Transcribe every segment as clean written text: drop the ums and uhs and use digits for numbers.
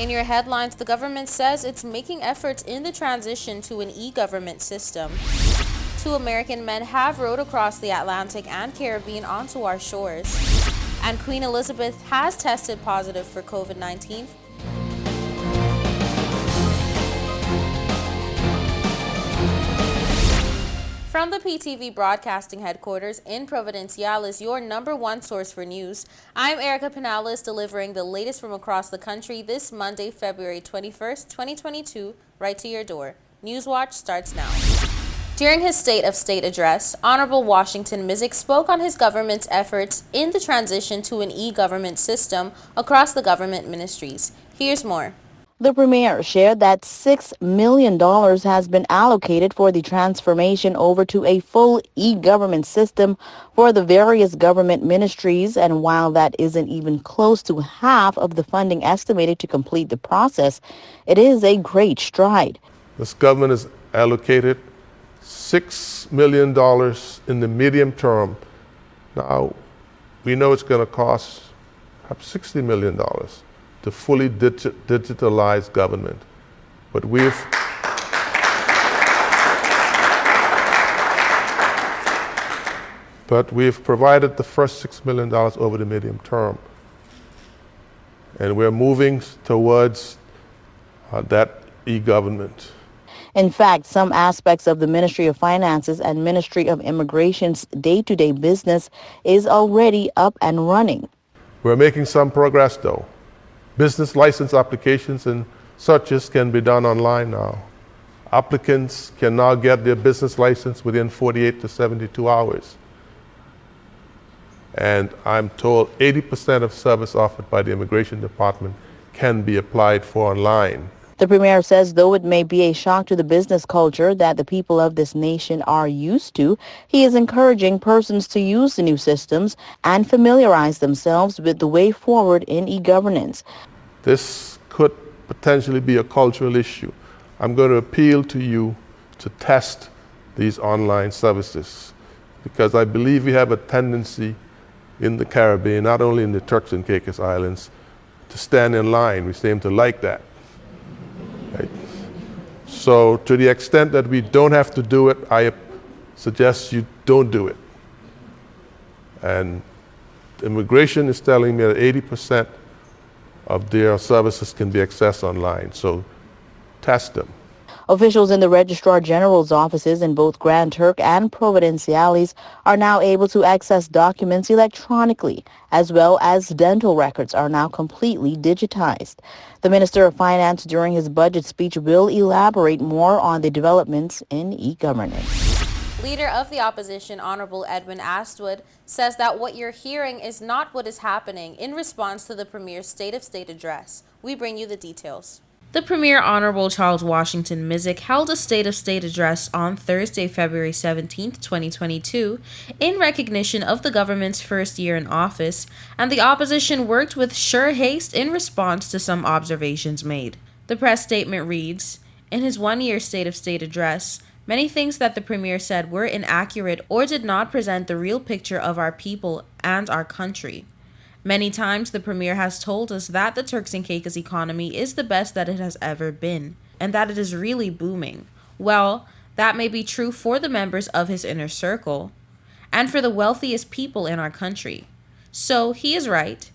In your headlines, the government says it's making efforts in the transition to an e-government system. Two American men have rowed across the Atlantic and Caribbean onto our shores. And Queen Elizabeth has tested positive for COVID-19. From the PTV Broadcasting Headquarters in Providenciales, your #1 source for news, I'm Erica Pinales, delivering the latest from across the country this Monday, February 21st, 2022, right to your door. Newswatch starts now. During his State of State address, Honorable Washington Mizik spoke on his government's efforts in the transition to an e-government system across the government ministries. Here's more. The premier shared that $6 million has been allocated for the transformation over to a full e-government system for the various government ministries, and while that isn't even close to half of the funding estimated to complete the process, it is a great stride. This government has allocated $6 million in the medium term. Now, we know it's going to cost perhaps $60 million to fully digitalize government. But we've provided the first $6 million over the medium term. And we're moving towards that e-government. In fact, some aspects of the Ministry of Finances and Ministry of Immigration's day-to-day business is already up and running. We're making some progress, though. Business license applications and searches can be done online now. Applicants can now get their business license within 48 to 72 hours. And I'm told 80% of service offered by the Immigration Department can be applied for online. The premier says though it may be a shock to the business culture that the people of this nation are used to, he is encouraging persons to use the new systems and familiarize themselves with the way forward in e-governance. This could potentially be a cultural issue. I'm going to appeal to you to test these online services because I believe we have a tendency in the Caribbean, not only in the Turks and Caicos Islands, to stand in line. We seem to like that. Right. So to the extent that we don't have to do it, I suggest you don't do it. And immigration is telling me that 80% of their services can be accessed online. So test them. Officials in the Registrar General's offices in both Grand Turk and Providenciales are now able to access documents electronically, as well as dental records are now completely digitized. The Minister of Finance during his budget speech will elaborate more on the developments in e-governance. Leader of the opposition, Honorable Edwin Astwood, says that what you're hearing is not what is happening in response to the Premier's State of State address. We bring you the details. The Premier, Honorable Charles Washington Mizik, held a State of State address on Thursday, February 17, 2022, in recognition of the government's first year in office, and the opposition worked with sure haste in response to some observations made. The press statement reads, "In his one-year State of State address, many things that the Premier said were inaccurate or did not present the real picture of our people and our country. Many times the Premier has told us that the Turks and Caicos economy is the best that it has ever been, and that it is really booming. Well, that may be true for the members of his inner circle, and for the wealthiest people in our country. So he is right,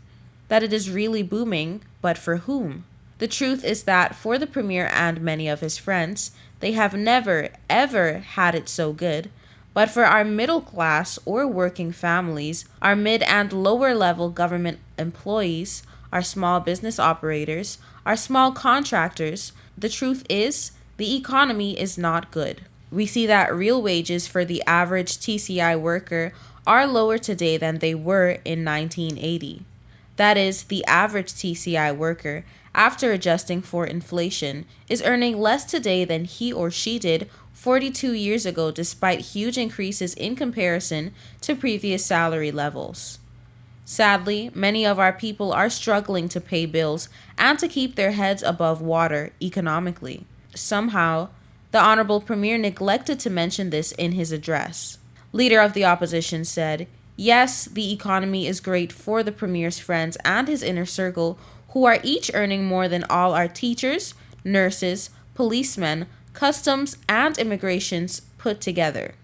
that it is really booming, but for whom? The truth is that for the Premier and many of his friends, they have never, ever had it so good. But for our middle class or working families, our mid and lower level government employees, our small business operators, our small contractors, the truth is the economy is not good. We see that real wages for the average TCI worker are lower today than they were in 1980. That is, the average TCI worker, after adjusting for inflation, is earning less today than he or she did 42 years ago, despite huge increases in comparison to previous salary levels. Sadly, many of our people are struggling to pay bills and to keep their heads above water economically. Somehow, the Honorable Premier neglected to mention this in his address. Leader of the opposition said, "Yes, the economy is great for the Premier's friends and his inner circle who are each earning more than all our teachers, nurses, policemen, customs, and immigrations put together.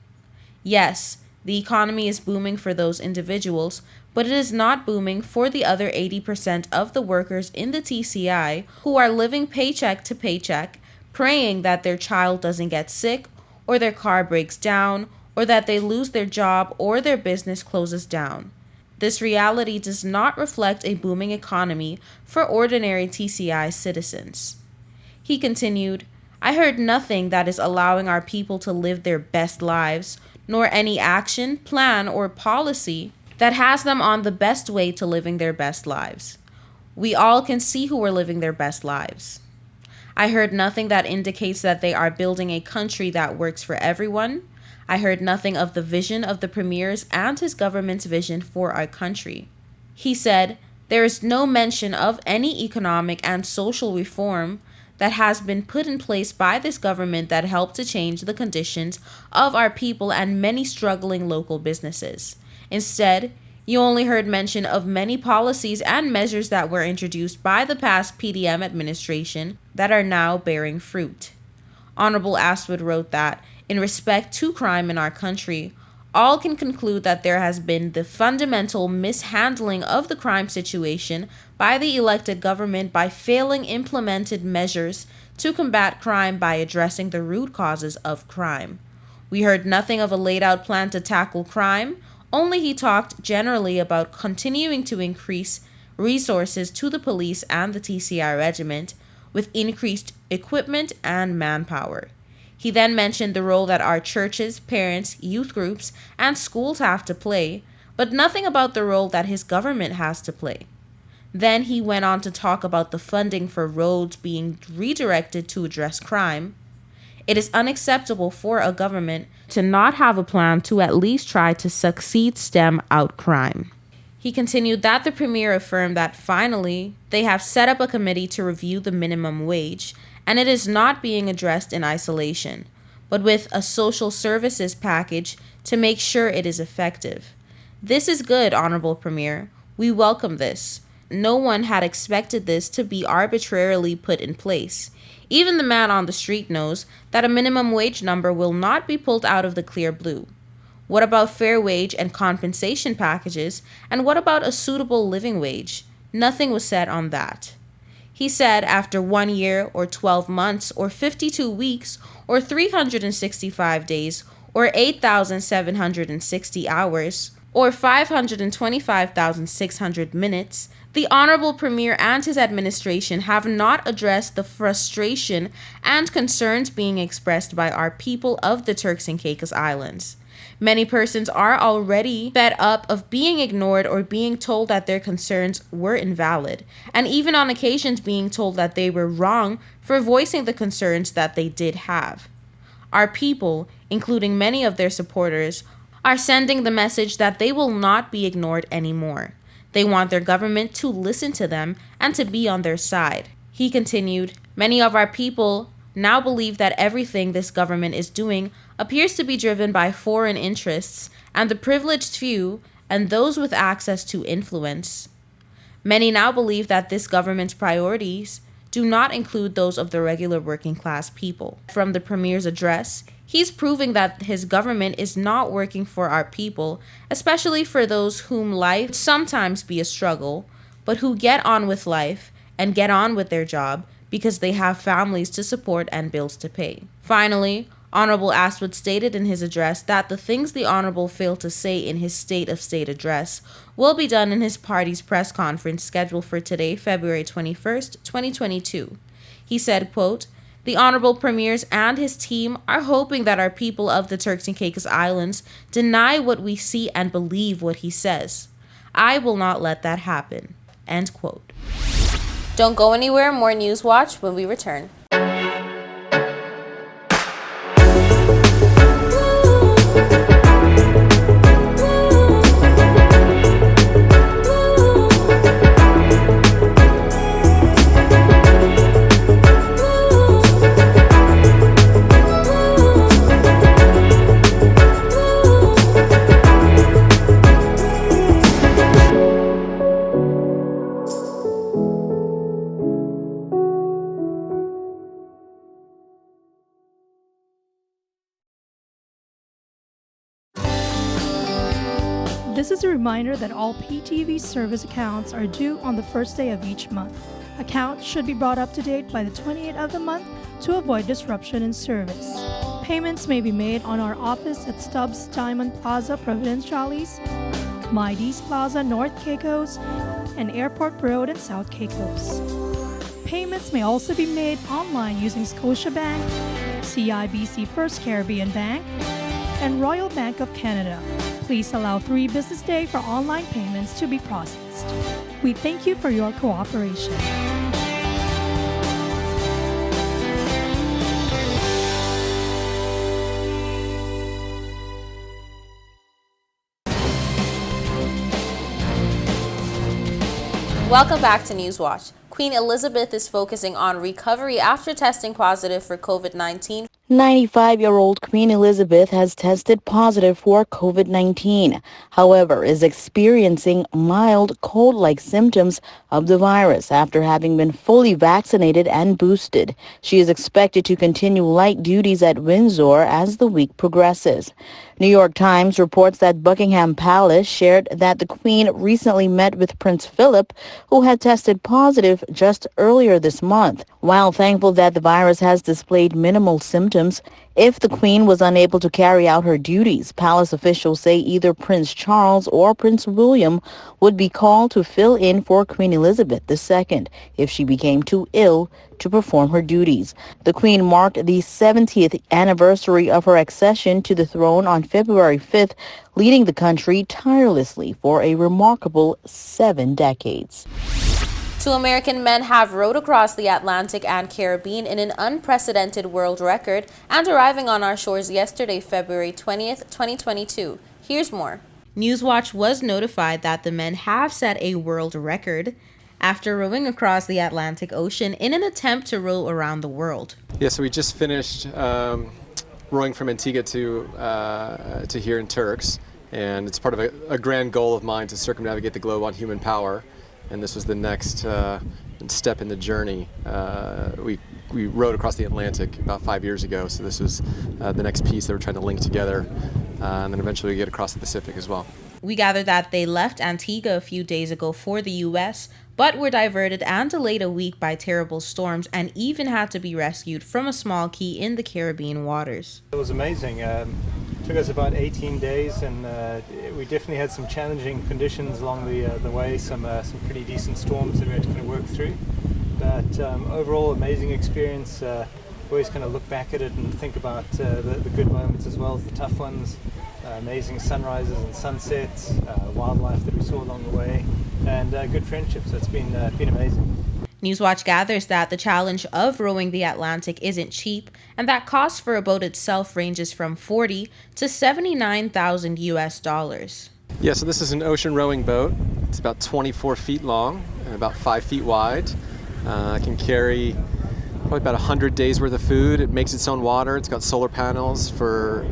Yes, the economy is booming for those individuals, but it is not booming for the other 80% of the workers in the TCI who are living paycheck to paycheck, praying that their child doesn't get sick, or their car breaks down, or that they lose their job or their business closes down. This reality does not reflect a booming economy for ordinary TCI citizens. He continued, I heard nothing that is allowing our people to live their best lives, nor any action, plan, or policy that has them on the best way to living their best lives. We all can see who are living their best lives. I heard nothing that indicates that they are building a country that works for everyone. I heard nothing of the vision of the premier's and his government's vision for our country. He said, there is no mention of any economic and social reform that has been put in place by this government that helped to change the conditions of our people and many struggling local businesses. Instead, you only heard mention of many policies and measures that were introduced by the past PDM administration that are now bearing fruit. Honorable Astwood wrote that, in respect to crime in our country, all can conclude that there has been the fundamental mishandling of the crime situation by the elected government by failing implemented measures to combat crime by addressing the root causes of crime. We heard nothing of a laid out plan to tackle crime, only he talked generally about continuing to increase resources to the police and the TCI regiment with increased equipment and manpower. He then mentioned the role that our churches, parents, youth groups, and schools have to play, but nothing about the role that his government has to play. Then he went on to talk about the funding for roads being redirected to address crime. It is unacceptable for a government to not have a plan to at least try to stem out crime. He continued that the premier affirmed that finally they have set up a committee to review the minimum wage, and it is not being addressed in isolation, but with a social services package to make sure it is effective. This is good, Honorable Premier. We welcome this. No one had expected this to be arbitrarily put in place. Even the man on the street knows that a minimum wage number will not be pulled out of the clear blue. What about fair wage and compensation packages, and what about a suitable living wage? Nothing was said on that. He said after 1 year or 12 months or 52 weeks or 365 days or 8,760 hours or 525,600 minutes, the Honorable Premier and his administration have not addressed the frustration and concerns being expressed by our people of the Turks and Caicos Islands. Many persons are already fed up of being ignored or being told that their concerns were invalid, and even on occasions being told that they were wrong for voicing the concerns that they did have. Our people, including many of their supporters, are sending the message that they will not be ignored anymore. They want their government to listen to them and to be on their side. He continued, many of our people now believe that everything this government is doing appears to be driven by foreign interests and the privileged few and those with access to influence. Many now believe that this government's priorities do not include those of the regular working class people. From the Premier's address, he's proving that his government is not working for our people, especially for those whom life sometimes be a struggle, but who get on with life and get on with their job because they have families to support and bills to pay. Finally, Honorable Astwood stated in his address that the things the Honorable failed to say in his State of State address will be done in his party's press conference scheduled for today, February 21st, 2022. He said, quote, the Honorable Premiers and his team are hoping that our people of the Turks and Caicos Islands deny what we see and believe what he says. I will not let that happen. End quote. Don't go anywhere. More News Watch when we return. This is a reminder that all PTV service accounts are due on the first day of each month. Accounts should be brought up to date by the 28th of the month to avoid disruption in service. Payments may be made on our office at Stubbs Diamond Plaza, Providenciales, Mides Plaza, North Caicos, and Airport Road in South Caicos. Payments may also be made online using Scotiabank, CIBC First Caribbean Bank, and Royal Bank of Canada. Please allow 3 business days for online payments to be processed. We thank you for your cooperation. Welcome back to Newswatch. Queen Elizabeth is focusing on recovery after testing positive for COVID-19. 95-year-old Queen Elizabeth has tested positive for COVID-19, however, is experiencing mild cold-like symptoms of the virus after having been fully vaccinated and boosted. She is expected to continue light duties at Windsor as the week progresses. New York Times reports that Buckingham Palace shared that the Queen recently met with Prince Philip, who had tested positive just earlier this month. While thankful that the virus has displayed minimal symptoms, if the Queen was unable to carry out her duties, palace officials say either Prince Charles or Prince William would be called to fill in for Queen Elizabeth II if she became too ill to perform her duties. The Queen marked the 70th anniversary of her accession to the throne on February 5th, leading the country tirelessly for a remarkable 7 decades. 2 American men have rowed across the Atlantic and Caribbean in an unprecedented world record and arriving on our shores yesterday, February 20th, 2022. Here's more. Newswatch was notified that the men have set a world record after rowing across the Atlantic Ocean in an attempt to row around the world. Yeah, so we just finished rowing from Antigua to here in Turks, and it's part of a grand goal of mine to circumnavigate the globe on human power. And this was the next step in the journey. We rowed across the Atlantic about 5 years ago, so this was the next piece that we're trying to link together, and then eventually we get across the Pacific as well. We gathered that they left Antigua a few days ago for the U.S., but were diverted and delayed a week by terrible storms and even had to be rescued from a small key in the Caribbean waters. It was amazing. Took us about 18 days, and we definitely had some challenging conditions along the way, some pretty decent storms that we had to kind of work through. But overall, amazing experience. Always kind of look back at it and think about the good moments as well as the tough ones. Amazing sunrises and sunsets, wildlife that we saw along the way, and good friendships. So it's been amazing. Newswatch gathers that the challenge of rowing the Atlantic isn't cheap, and that cost for a boat itself ranges from $40,000 to $79,000 US. Yeah, so this is an ocean rowing boat. It's about 24 feet long and about 5 feet wide. It can carry probably about 100 days worth of food. It makes its own water. It's got solar panels for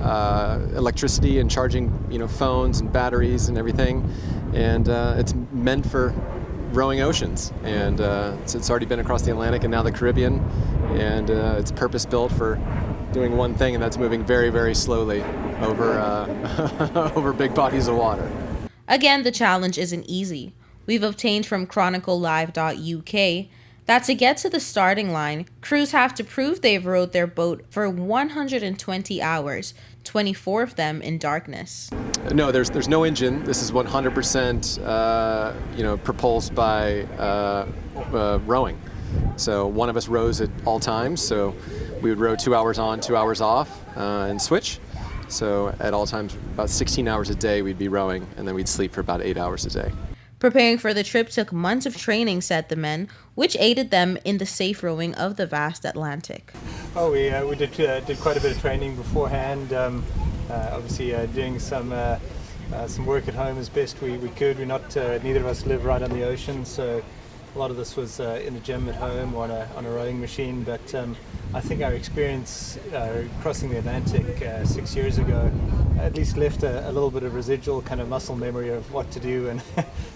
electricity and charging, phones and batteries and everything. And it's meant for rowing oceans, and it's already been across the Atlantic and now the Caribbean, and it's purpose built for doing one thing, and that's moving very, very slowly over over big bodies of water. Again, the challenge isn't easy. We've obtained from chroniclelive.uk that to get to the starting line, crews have to prove they've rowed their boat for 120 hours, 24 of them in darkness. No, there's no engine. This is 100% propulsed by rowing. So one of us rows at all times. So we would row 2 hours on, 2 hours off, and switch. So at all times, about 16 hours a day we'd be rowing, and then we'd sleep for about 8 hours a day. Preparing for the trip took months of training, said the men, which aided them in the safe rowing of the vast Atlantic. Oh, we did quite a bit of training beforehand. Obviously, doing some work at home as best we could. Neither of us live right on the ocean, so a lot of this was in the gym at home or on a rowing machine. But I think our experience crossing the Atlantic 6 years ago at least left a little bit of residual kind of muscle memory of what to do and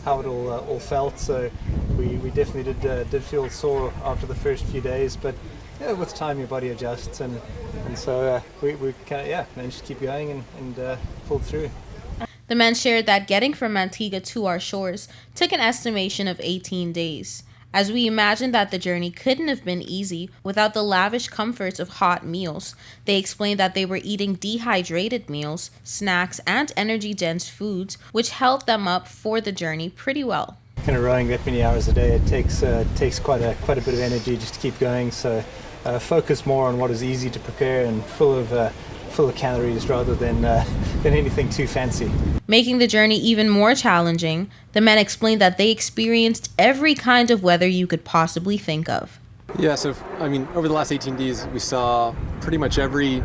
how it all felt. So we definitely did feel sore after the first few days, but with time your body adjusts, and so we kind of managed to keep going and pulled through. The men shared that getting from Antigua to our shores took an estimation of 18 days. As we imagined that the journey couldn't have been easy without the lavish comforts of hot meals, they explained that they were eating dehydrated meals, snacks, and energy-dense foods, which held them up for the journey pretty well. Kind of rowing that many hours a day, it takes quite a bit of energy just to keep going. So focus more on what is easy to prepare and full of calories rather than anything too fancy. Making the journey even more challenging, the men explained that they experienced every kind of weather you could possibly think of. Yeah, so over the last 18 days, we saw pretty much every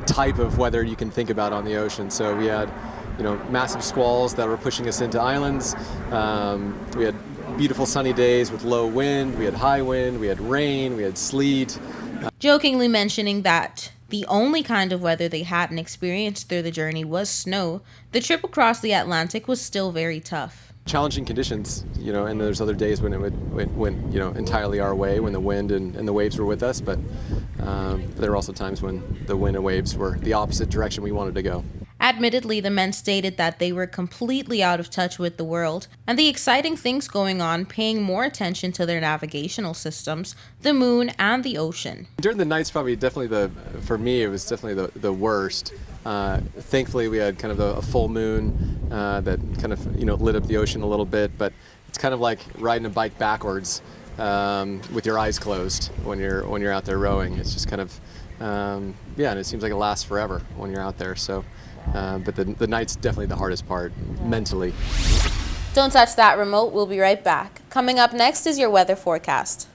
type of weather you can think about on the ocean. So we had, massive squalls that were pushing us into islands. We had beautiful sunny days with low wind. We had high wind. We had rain. We had sleet. Jokingly mentioning that the only kind of weather they hadn't experienced through the journey was snow, the trip across the Atlantic was still very tough. Challenging conditions, and there's other days when it went entirely our way, when the wind and the waves were with us, but there were also times when the wind and waves were the opposite direction we wanted to go. Admittedly, the men stated that they were completely out of touch with the world and the exciting things going on, paying more attention to their navigational systems, the moon, and the ocean. During the nights, for me, it was definitely the worst. Thankfully, we had kind of a full moon that kind of lit up the ocean a little bit, but it's kind of like riding a bike backwards with your eyes closed when you're out there rowing. It's just kind of and it seems like it lasts forever when you're out there. So. But the night's definitely the hardest part, mentally. Don't touch that remote. We'll be right back. Coming up next is your weather forecast.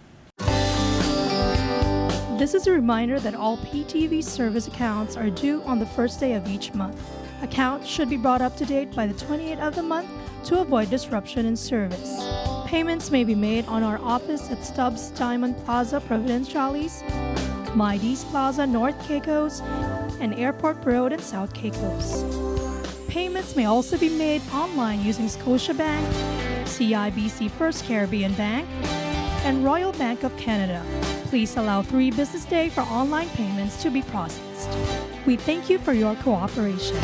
This is a reminder that all PTV service accounts are due on the first day of each month. Accounts should be brought up to date by the 28th of the month to avoid disruption in service. Payments may be made on our office at Stubbs Diamond Plaza, Providenciales, Mides Plaza, North Caicos, and Airport Road in South Caicos. Payments may also be made online using Scotiabank, CIBC First Caribbean Bank, and Royal Bank of Canada. Please allow 3 business days for online payments to be processed. We thank you for your cooperation.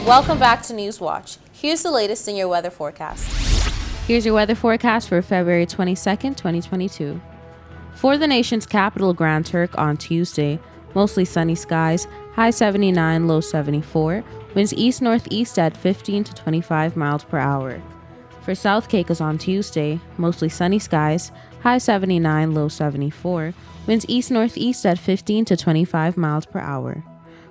Welcome back to Newswatch. Here's the latest in your weather forecast. Here's your weather forecast for February 22nd, 2022. For the nation's capital, Grand Turk, on Tuesday, mostly sunny skies, high 79, low 74, winds east-northeast at 15 to 25 miles per hour. For South Caicos on Tuesday, mostly sunny skies, high 79, low 74, winds east-northeast at 15 to 25 miles per hour.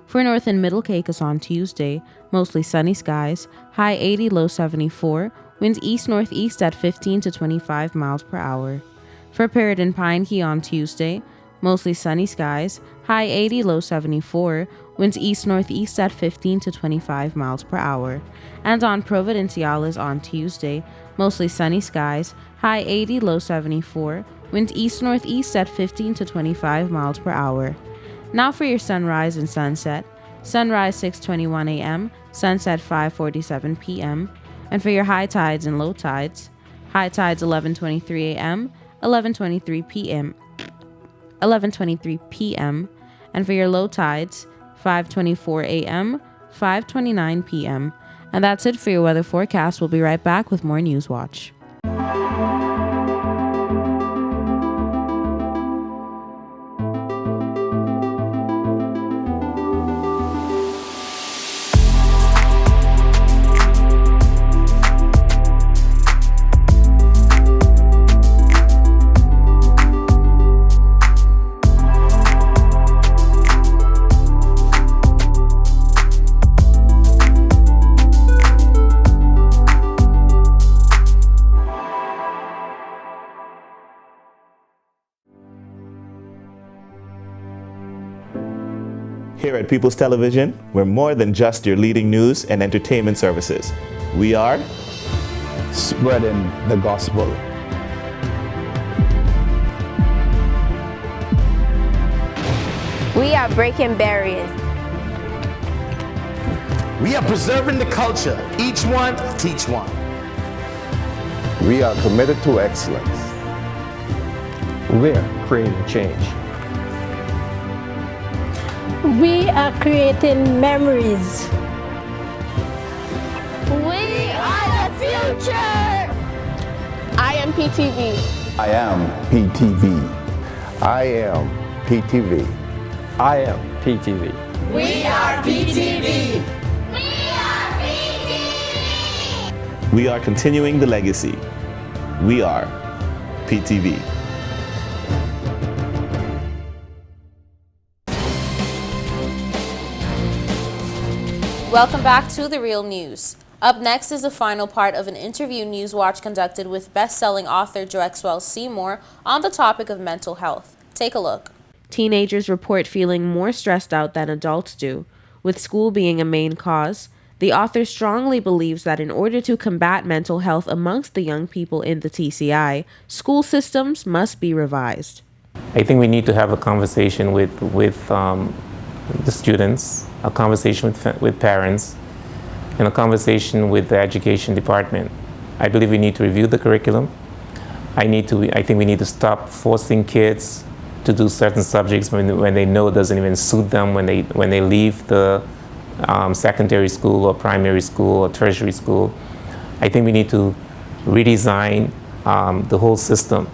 For North and Middle Caicos on Tuesday, mostly sunny skies, high 80, low 74, winds east-northeast at 15 to 25 miles per hour. For Parrot and Pine Key on Tuesday, mostly sunny skies, high 80, low 74, winds east-northeast at 15 to 25 miles per hour. And on Providenciales on Tuesday, mostly sunny skies, high 80, low 74, winds east-northeast at 15 to 25 miles per hour. Now for your sunrise and sunset. Sunrise 6:21 a.m., sunset 5:47 p.m. And for your high tides and low tides. High tides 11:23 a.m., 11:23 p.m. And for your low tides 5:24 a.m., 5:29 p.m. And that's it for your weather forecast. We'll be right back with more Newswatch. Here at People's Television, we're more than just your leading news and entertainment services. We are spreading the gospel. We are breaking barriers. We are preserving the culture. Each one, teach one. We are committed to excellence. We're creating change. We are creating memories. We are the future. I am PTV. I am PTV. I am PTV. I am PTV. We are PTV. We are continuing the legacy. We are PTV. Welcome back to The Real News. Up next is the final part of an interview Newswatch conducted with best-selling author Drexwell Seymour on the topic of mental health. Take a look. Teenagers report feeling more stressed out than adults do, with school being a main cause. The author strongly believes that in order to combat mental health amongst the young people in the TCI, school systems must be revised. I think we need to have a conversation with the students, a conversation with parents, and a conversation with the education department. I believe we need to review the curriculum. I think we need to stop forcing kids to do certain subjects when they know it doesn't even suit them when they leave the secondary school or primary school or tertiary school. I think we need to redesign the whole system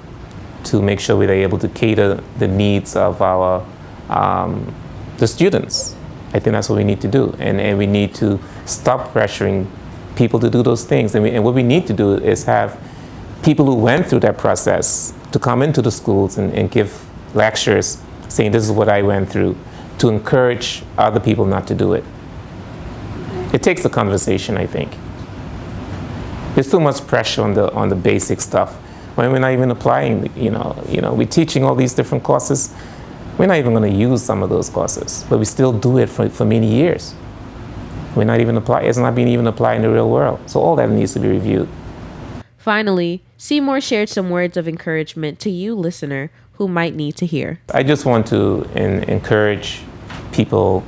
to make sure we're able to cater the needs of the students. I think that's what we need to do, and we need to stop pressuring people to do those things. And what we need to do is have people who went through that process to come into the schools and give lectures saying this is what I went through, to encourage other people not to do it. It takes a conversation, I think. There's too much pressure on the basic stuff when we're not even applying. We're teaching all these different courses. We're not even going to use some of those courses, but we still do it for many years. We're not even applying. It's not being even applied in the real world. So all that needs to be reviewed. Finally, Seymour shared some words of encouragement to you, listener, who might need to hear. I just want to encourage people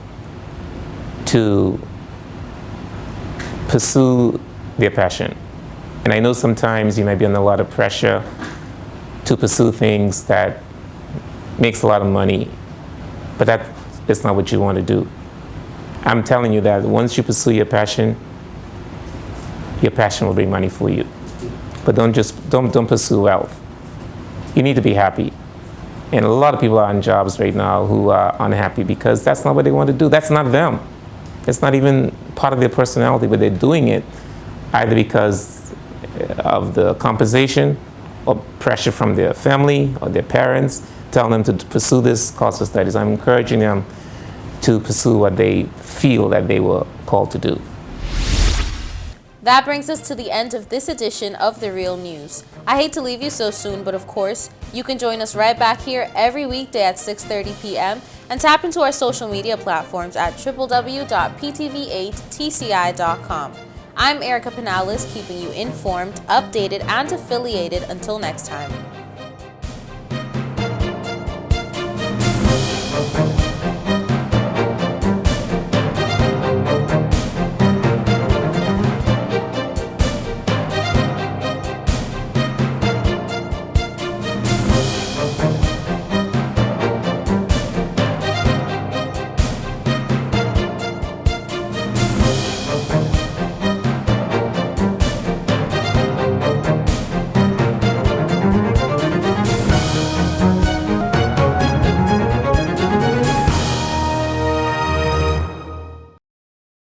to pursue their passion. And I know sometimes you might be under a lot of pressure to pursue things that makes a lot of money, but that is not what you want to do. I'm telling you that once you pursue your passion will bring money for you. But don't pursue wealth. You need to be happy. And a lot of people are in jobs right now who are unhappy because that's not what they want to do. That's not them. It's not even part of their personality, but they're doing it either because of the compensation or pressure from their family or their parents telling them to pursue this course of studies. I'm encouraging them to pursue what they feel that they were called to do. That brings us to the end of this edition of The Real News. I hate to leave you so soon, but of course, you can join us right back here every weekday at 6:30 p.m. and tap into our social media platforms at www.ptv8tci.com. I'm Erica Pinales, keeping you informed, updated, and affiliated until next time.